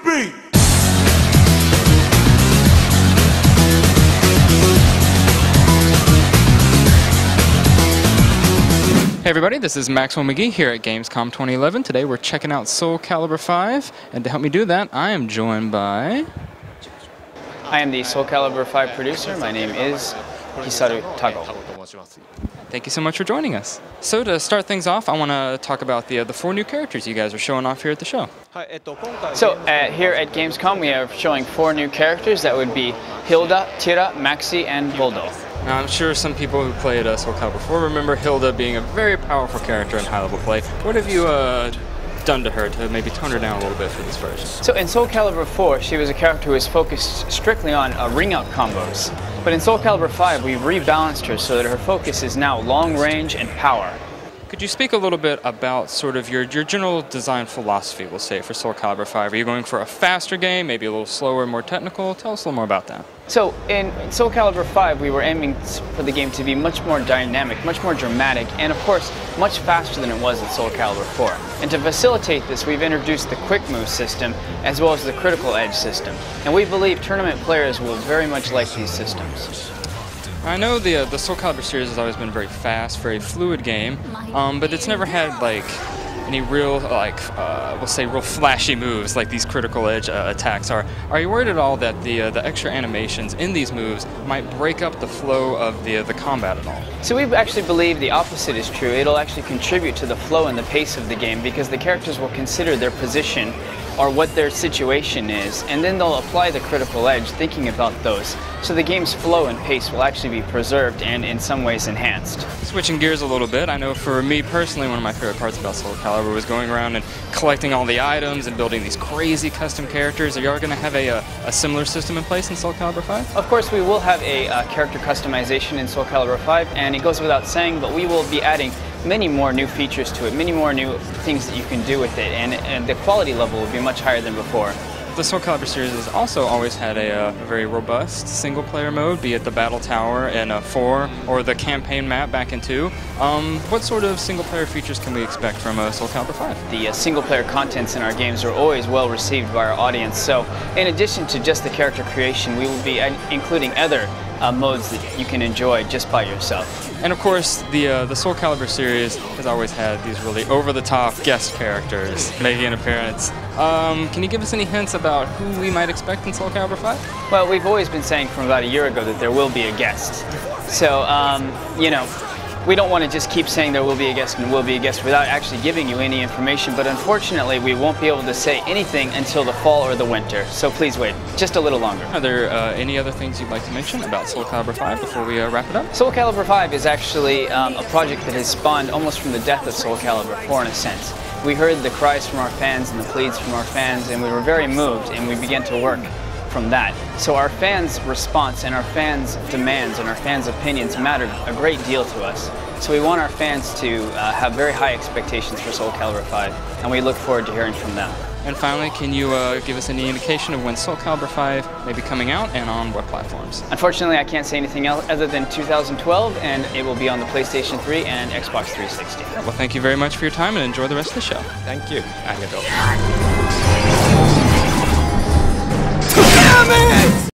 the beat. Hey everybody, this is Maxwell McGee here at GamesCom 2011. Today we're checking out SoulCaliber V, and to help me do that, I am joined by... I am the SoulCaliber V producer. My name is Hisaharu Tago. Thank you so much for joining us. So to start things off, I want to talk about the 4 new characters you guys are showing off here at the show. So here at Gamescom we are showing 4 new characters. That would be Hilda, Tira, Maxi, and Boldo. Now, I'm sure some people who played SoulCaliber 4 remember Hilda being a very powerful character in high-level play. What have you done to her to maybe tone her down a little bit for this version? So in SoulCaliber 4, she was a character who was focused strictly on ring-out combos. But in SoulCaliber 5, we rebalanced her so that her focus is now long range and power. Could you speak a little bit about sort of your general design philosophy, we'll say, for SoulCaliber 5? Are you going for a faster game, maybe a little slower, more technical? Tell us a little more about that. So in SoulCaliber 5, we were aiming for the game to be much more dynamic, much more dramatic, and of course, much faster than it was in SoulCaliber 4. And to facilitate this, we've introduced the quick move system as well as the critical edge system. And we believe tournament players will very much like these systems. I know the SoulCaliber series has always been a very fast, very fluid game, but it's never had like any real, we'll say, real flashy moves like these critical edge attacks are. Are you worried at all that the extra animations in these moves might break up the flow of the combat at all? So we actually believe the opposite is true. It'll actually contribute to the flow and the pace of the game because the characters will consider their position or what their situation is, and then they'll apply the critical edge thinking about those. So the game's flow and pace will actually be preserved and in some ways enhanced. Switching gears a little bit, I know for me personally, one of my favorite parts about SoulCaliber was going around and collecting all the items and building these crazy custom characters. Are you all going to have a similar system in place in SoulCaliber 5? Of course, we will have a character customization in SoulCaliber 5, and it goes without saying, but we will be adding many more new features to it, many more new things that you can do with it, and the quality level will be much higher than before. The SoulCaliber series has also always had a very robust single-player mode, be it the Battle Tower in 4 or the campaign map back in 2. What sort of single-player features can we expect from SoulCaliber 5? The single-player contents in our games are always well received by our audience, so in addition to just the character creation, we will be including other modes that you can enjoy just by yourself. And of course, the SoulCaliber series has always had these really over-the-top guest characters making an appearance. Can you give us any hints about who we might expect in SoulCaliber 5? Well, we've always been saying from about a year ago that there will be a guest. So, you know, we don't want to just keep saying there will be a guest and will be a guest without actually giving you any information, but unfortunately we won't be able to say anything until the fall or the winter, so please wait just a little longer. Are there any other things you'd like to mention about SoulCaliber 5 before we wrap it up? SoulCaliber 5 is actually a project that has spawned almost from the death of SoulCaliber 4 in a sense. We heard the cries from our fans and the pleads from our fans, and we were very moved, and we began to work from that. So our fans' response and our fans' demands and our fans' opinions matter a great deal to us. So we want our fans to have very high expectations for SoulCaliber 5, and we look forward to hearing from them. And finally, can you give us any indication of when SoulCaliber 5 may be coming out and on what platforms? Unfortunately, I can't say anything else other than 2012, and it will be on the PlayStation 3 and Xbox 360. Well, thank you very much for your time, and enjoy the rest of the show. Thank you. Arigato. Damn it!